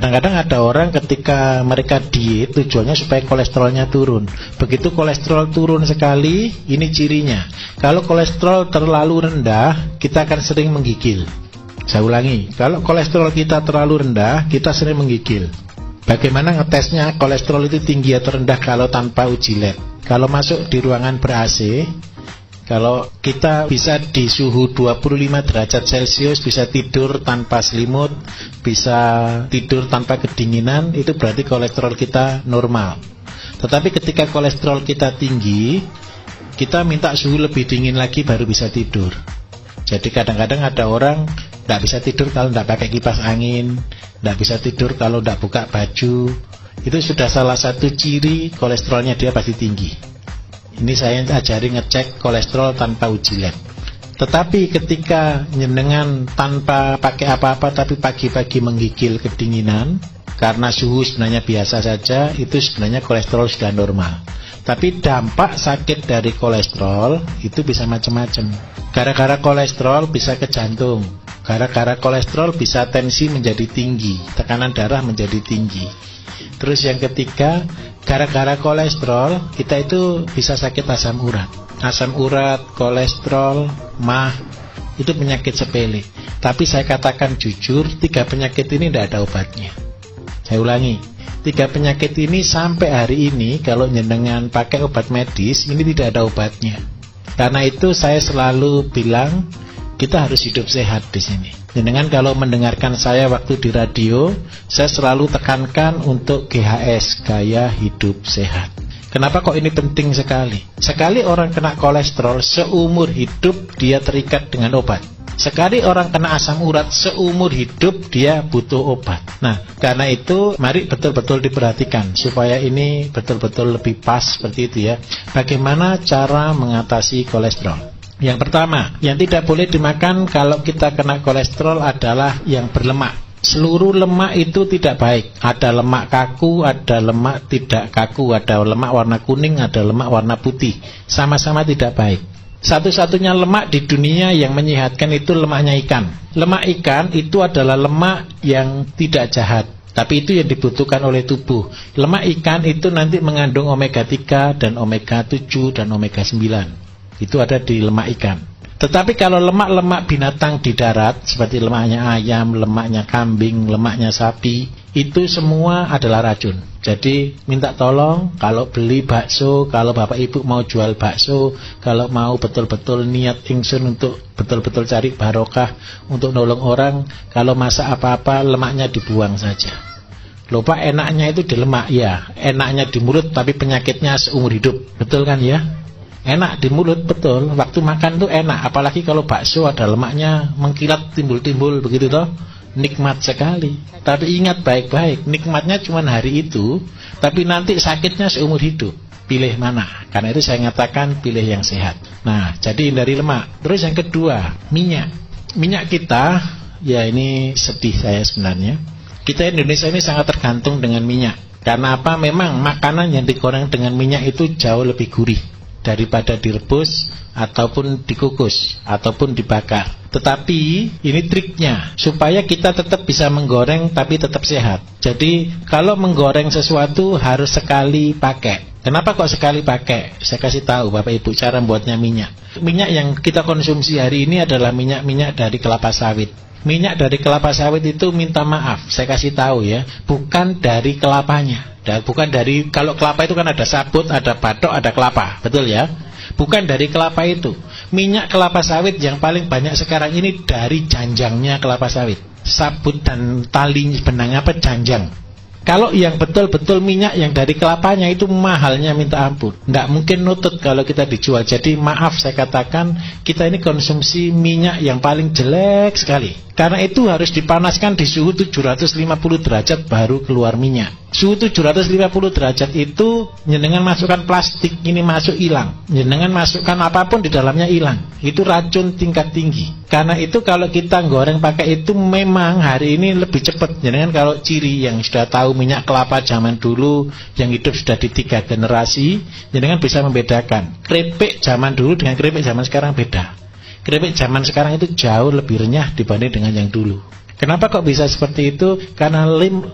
Kadang-kadang ada orang ketika mereka diet tujuannya supaya kolesterolnya turun. Begitu kolesterol turun sekali, ini cirinya. Kalau kolesterol terlalu rendah, kita akan sering menggigil. Saya ulangi, kalau kolesterol kita terlalu rendah, kita sering menggigil. Bagaimana ngetesnya kolesterol itu tinggi atau rendah kalau tanpa uji lab? Kalau masuk di ruangan ber-AC, kalau kita bisa di suhu 25 derajat Celcius, bisa tidur tanpa selimut, bisa tidur tanpa kedinginan, itu berarti kolesterol kita normal. Tetapi ketika kolesterol kita tinggi, kita minta suhu lebih dingin lagi baru bisa tidur. Jadi kadang-kadang ada orang tidak bisa tidur kalau tidak pakai kipas angin, tidak bisa tidur kalau tidak buka baju. Itu sudah salah satu ciri kolesterolnya dia pasti tinggi. Ini saya ajari ngecek kolesterol tanpa uji lab. Tetapi ketika nyenengan tanpa pakai apa-apa tapi pagi-pagi menggigil kedinginan, karena suhu sebenarnya biasa saja, itu sebenarnya kolesterol sudah normal. Tapi dampak sakit dari kolesterol itu bisa macam-macam. Gara-gara kolesterol bisa ke jantung. Gara-gara kolesterol bisa tensi menjadi tinggi, tekanan darah menjadi tinggi. Terus yang ketiga, gara-gara kolesterol kita itu bisa sakit asam urat. Asam urat, kolesterol, mah, itu penyakit sepele. Tapi saya katakan jujur, 3 penyakit ini tidak ada obatnya. Saya ulangi, 3 penyakit ini sampai hari ini kalau jenengan pakai obat medis, ini tidak ada obatnya. Karena itu saya selalu bilang kita harus hidup sehat di sini. Jenengan kalau mendengarkan saya waktu di radio, saya selalu tekankan untuk GHS, gaya hidup sehat. Kenapa kok ini penting sekali? Sekali orang kena kolesterol, seumur hidup dia terikat dengan obat. Sekali orang kena asam urat, seumur hidup dia butuh obat. Nah, karena itu mari betul-betul diperhatikan supaya ini betul-betul lebih pas seperti itu ya. Bagaimana cara mengatasi kolesterol? Yang pertama, yang tidak boleh dimakan kalau kita kena kolesterol adalah yang berlemak. Seluruh lemak itu tidak baik. Ada lemak kaku, ada lemak tidak kaku, ada lemak warna kuning, ada lemak warna putih. Sama-sama tidak baik. Satu-satunya lemak di dunia yang menyehatkan itu lemaknya ikan. Lemak ikan itu adalah lemak yang tidak jahat, tapi itu yang dibutuhkan oleh tubuh. Lemak ikan itu nanti mengandung omega 3 dan omega 7 dan omega 9. Itu ada di lemak ikan. Tetapi kalau lemak-lemak binatang di darat, seperti lemaknya ayam, lemaknya kambing, lemaknya sapi, itu semua adalah racun. Jadi minta tolong kalau beli bakso, kalau bapak ibu mau jual bakso, kalau mau betul-betul niat ingsun untuk betul-betul cari barokah, untuk nolong orang, kalau masak apa-apa lemaknya dibuang saja. Lupa enaknya itu di lemak, ya enaknya di mulut tapi penyakitnya seumur hidup. Betul kan ya? Enak di mulut, betul. Waktu makan tuh enak. Apalagi kalau bakso ada lemaknya mengkilat, timbul-timbul begitu toh. Nikmat sekali. Tapi ingat baik-baik, nikmatnya cuma hari itu, tapi nanti sakitnya seumur hidup. Pilih mana? Karena itu saya nyatakan pilih yang sehat. Nah, jadi hindari lemak. Terus yang kedua, minyak. Minyak kita, ya ini sedih saya sebenarnya. Kita Indonesia ini sangat tergantung dengan minyak. Karena apa? Memang makanan yang digoreng dengan minyak itu jauh lebih gurih daripada direbus ataupun dikukus ataupun dibakar. Tetapi ini triknya supaya kita tetap bisa menggoreng tapi tetap sehat. Jadi kalau menggoreng sesuatu harus sekali pakai. Kenapa kok sekali pakai? Saya kasih tahu Bapak Ibu cara buatnya minyak. Minyak yang kita konsumsi hari ini adalah minyak-minyak dari kelapa sawit. Minyak dari kelapa sawit itu minta maaf, saya kasih tahu ya, bukan dari kelapanya. Dan bukan dari, kalau kelapa itu kan ada sabut, ada batok, ada kelapa, betul ya? Bukan dari kelapa itu. Minyak kelapa sawit yang paling banyak sekarang ini dari janjangnya kelapa sawit. Sabut dan tali benangnya apa janjang. Kalau yang betul-betul minyak yang dari kelapanya itu mahalnya minta ampun. Nggak mungkin nutut kalau kita dijual. Jadi maaf saya katakan, kita ini konsumsi minyak yang paling jelek sekali. Karena itu harus dipanaskan di suhu 750 derajat baru keluar minyak. Suhu 750 derajat itu jenengan masukkan plastik ini masuk hilang. Jenengan masukkan apapun di dalamnya hilang. Itu racun tingkat tinggi. Karena itu kalau kita goreng pakai itu memang hari ini lebih cepat. Jenengan kalau ciri yang sudah tahu minyak kelapa zaman dulu yang hidup sudah di 3 generasi, jenengan bisa membedakan. Keripik zaman dulu dengan keripik zaman sekarang beda. Keripik zaman sekarang itu jauh lebih renyah dibanding dengan yang dulu. Kenapa kok bisa seperti itu? Karena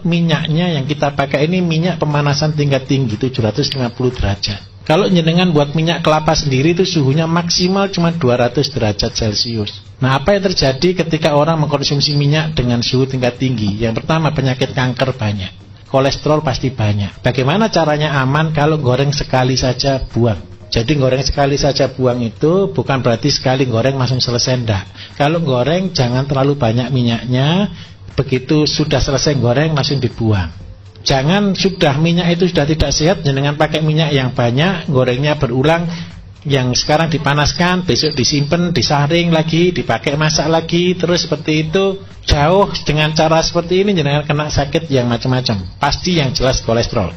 minyaknya yang kita pakai ini minyak pemanasan tingkat tinggi 750 derajat. Kalau jenengan buat minyak kelapa sendiri itu suhunya maksimal cuma 200 derajat Celcius. Nah, apa yang terjadi ketika orang mengkonsumsi minyak dengan suhu tingkat tinggi? Yang pertama, penyakit kanker banyak, kolesterol pasti banyak. Bagaimana caranya aman? Kalau goreng sekali saja buang. Jadi goreng sekali saja buang itu bukan berarti sekali goreng langsung selesai, enggak. Kalau goreng jangan terlalu banyak minyaknya, begitu sudah selesai goreng langsung dibuang. Jangan sudah minyak itu sudah tidak sehat, jangan pakai minyak yang banyak, gorengnya berulang, yang sekarang dipanaskan, besok disimpan, disaring lagi, dipakai masak lagi, terus seperti itu. Jauh dengan cara seperti ini jangan kena sakit yang macam-macam. Pasti yang jelas kolesterol.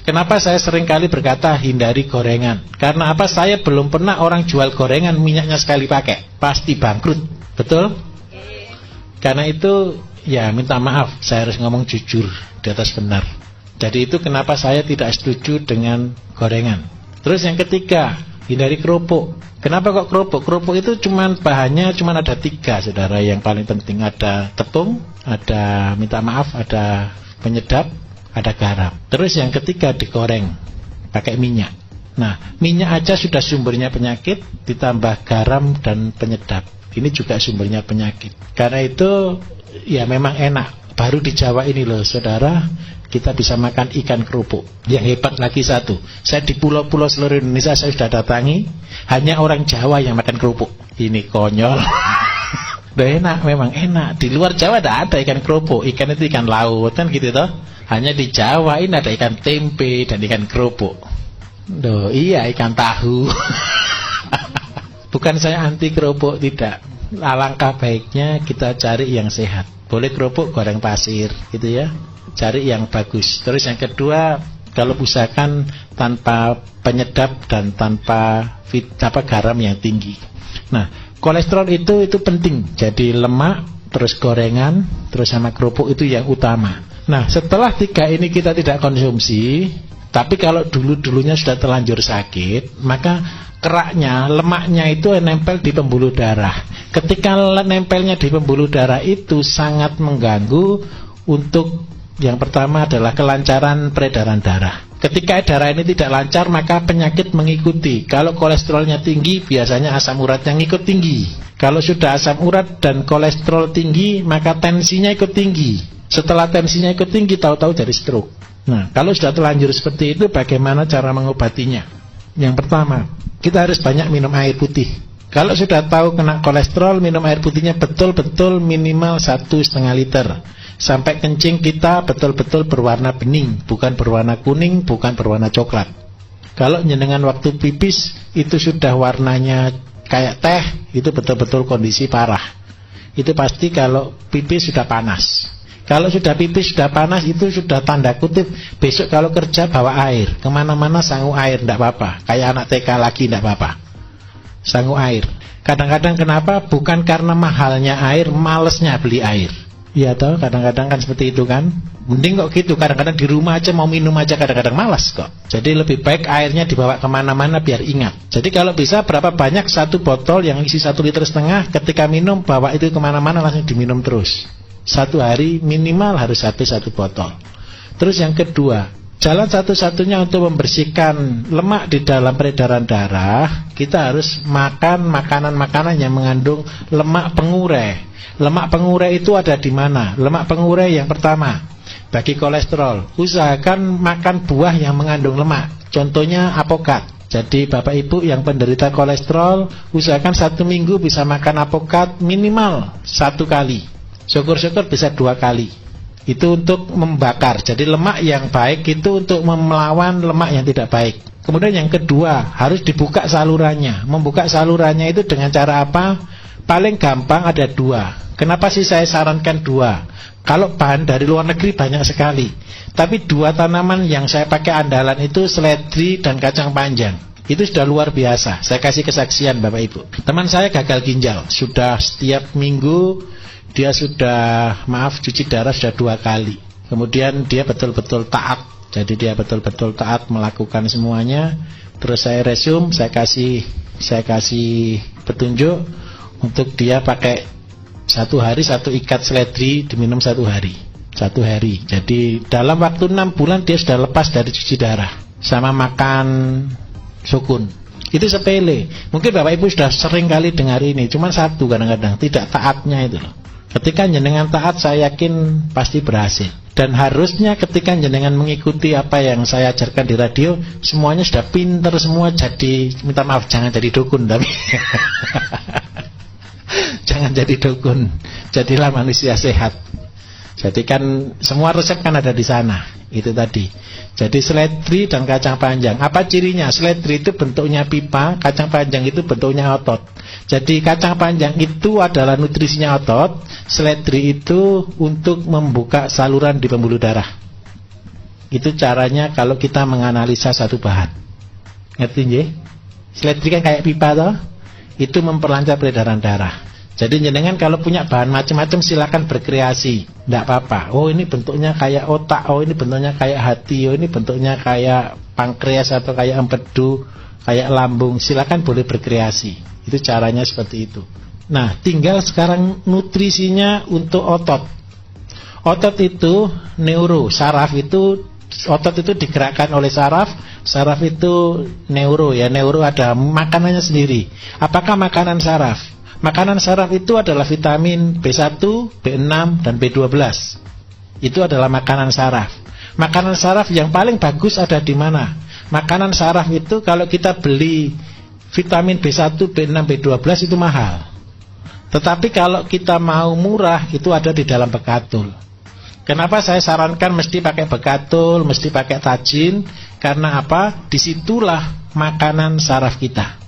Kenapa saya sering kali berkata hindari gorengan? Karena apa? Saya belum pernah orang jual gorengan minyaknya sekali pakai, pasti bangkrut. Betul? Karena itu ya minta maaf, saya harus ngomong jujur di atas benar. Jadi itu kenapa saya tidak setuju dengan gorengan. Terus yang ketiga, hindari kerupuk. Kenapa kok kerupuk? Kerupuk itu bahannya cuma ada 3, saudara, yang paling penting. Ada tepung, ada minta maaf, ada penyedap, ada garam. Terus yang ketiga digoreng pakai minyak. Nah, minyak aja sudah sumbernya penyakit, ditambah garam dan penyedap, ini juga sumbernya penyakit. Karena itu ya memang enak. Baru di Jawa ini loh saudara, kita bisa makan ikan kerupuk. Yang hebat lagi satu, saya di pulau-pulau seluruh Indonesia saya sudah datangi, hanya orang Jawa yang makan kerupuk. Ini konyol. Udah enak, memang enak. Di luar Jawa tidak ada ikan kerupuk. Ikan itu ikan laut kan gitu toh. Hanya di Jawa ini ada ikan tempe dan ikan kerupuk. Duh, iya, ikan tahu. Bukan saya anti kerupuk, tidak. Alangkah baiknya kita cari yang sehat. Boleh kerupuk goreng pasir gitu ya, cari yang bagus. Terus yang kedua, kalau usahakan tanpa penyedap dan tanpa garam yang tinggi. Nah, kolesterol itu penting. Jadi lemak, terus gorengan, terus sama kerupuk itu yang utama. Nah, setelah 3 ini kita tidak konsumsi, tapi kalau dulunya sudah terlanjur sakit, maka keraknya, lemaknya itu nempel di pembuluh darah. Ketika nempelnya di pembuluh darah itu sangat mengganggu untuk yang pertama adalah kelancaran peredaran darah. Ketika darah ini tidak lancar, maka penyakit mengikuti. Kalau kolesterolnya tinggi, biasanya asam uratnya ngikut tinggi. Kalau sudah asam urat dan kolesterol tinggi, maka tensinya ikut tinggi. Setelah tensinya ikut tinggi, tahu-tahu jadi stroke. Nah, kalau sudah terlanjur seperti itu, bagaimana cara mengobatinya? Yang pertama, kita harus banyak minum air putih. Kalau sudah tahu kena kolesterol, minum air putihnya betul-betul minimal 1,5 liter. Sampai kencing kita betul-betul berwarna bening, bukan berwarna kuning, bukan berwarna coklat. Kalau jenengan waktu pipis itu sudah warnanya kayak teh, itu betul-betul kondisi parah. Itu pasti kalau pipis sudah panas. Kalau sudah pipis sudah panas, itu sudah tanda kutip besok kalau kerja bawa air, kemana-mana sangu air, tidak apa-apa. Kayak anak TK lagi tidak apa-apa, sangu air. Kadang-kadang kenapa? Bukan karena mahalnya air, malesnya beli air. Iya toh, kadang-kadang kan seperti itu kan. Mending kok gitu, kadang-kadang di rumah aja mau minum aja kadang-kadang malas kok. Jadi lebih baik airnya dibawa kemana-mana biar ingat. Jadi kalau bisa berapa banyak, 1 botol yang isi 1,5 liter, ketika minum bawa itu kemana-mana langsung diminum terus. 1 hari minimal harus habis 1 botol. Terus yang kedua, jalan satu-satunya untuk membersihkan lemak di dalam peredaran darah, kita harus makan makanan-makanan yang mengandung lemak pengurai. Lemak pengurai itu ada di mana? Lemak pengurai yang pertama, bagi kolesterol, usahakan makan buah yang mengandung lemak. Contohnya apokat. Jadi Bapak Ibu yang penderita kolesterol, usahakan 1 minggu bisa makan apokat minimal 1 kali. Syukur-syukur bisa 2 kali. Itu untuk membakar. Jadi lemak yang baik itu untuk melawan lemak yang tidak baik. Kemudian yang kedua, harus dibuka salurannya. Membuka salurannya itu dengan cara apa? Paling gampang ada 2. Kenapa sih saya sarankan 2? Kalau bahan dari luar negeri banyak sekali, tapi 2 tanaman yang saya pakai andalan itu seledri dan kacang panjang. Itu sudah luar biasa. Saya kasih kesaksian Bapak Ibu. Teman saya gagal ginjal, sudah setiap minggu dia sudah cuci darah sudah 2 kali. Kemudian dia betul-betul taat. Jadi dia betul-betul taat melakukan semuanya. Terus saya resume, saya kasih petunjuk untuk dia pakai 1 hari 1 ikat seledri diminum 1 hari. 1 hari. Jadi dalam waktu 6 bulan dia sudah lepas dari cuci darah sama makan sukun. Itu sepele. Mungkin Bapak Ibu sudah sering kali dengar ini. Cuman satu kadang-kadang tidak taatnya itu loh. Ketika jenengan taat, saya yakin pasti berhasil. Dan harusnya ketika jenengan mengikuti apa yang saya ajarkan di radio, semuanya sudah pinter semua. Jadi minta maaf, jangan jadi dukun tapi jangan jadi dukun, jadilah manusia sehat. Jadi kan semua resep kan ada di sana. Itu tadi. Jadi seledri dan kacang panjang. Apa cirinya? Seledri itu bentuknya pipa, kacang panjang itu bentuknya otot. Jadi kacang panjang itu adalah nutrisinya otot, seledri itu untuk membuka saluran di pembuluh darah. Itu caranya kalau kita menganalisa satu bahan. Ngerti nggih? Seledri kan kayak pipa toh? Itu memperlancar peredaran darah. Jadi jenengan kalau punya bahan macam-macam silakan berkreasi, tidak apa-apa. Oh ini bentuknya kayak otak, oh ini bentuknya kayak hati, oh ini bentuknya kayak pankreas atau kayak empedu, kayak lambung. Silakan boleh berkreasi. Itu caranya seperti itu. Nah, tinggal sekarang nutrisinya untuk otot. Otot itu neuro, saraf itu otot itu digerakkan oleh saraf. Saraf itu neuro ya, neuro ada makanannya sendiri. Apakah makanan saraf? Makanan saraf itu adalah vitamin B1, B6, dan B12. Itu adalah makanan saraf. Makanan saraf yang paling bagus ada di mana? Makanan saraf itu kalau kita beli vitamin B1, B6, B12 itu mahal. Tetapi kalau kita mau murah itu ada di dalam bekatul. Kenapa saya sarankan mesti pakai bekatul, mesti pakai tajin? Karena apa? Disitulah makanan saraf kita.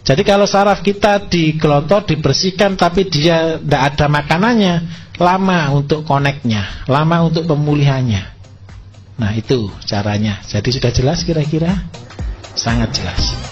Jadi kalau saraf kita digelontor, dibersihkan, tapi dia tidak ada makanannya, lama untuk koneknya, lama untuk pemulihannya. Nah itu caranya. Jadi sudah jelas kira-kira? Sangat jelas.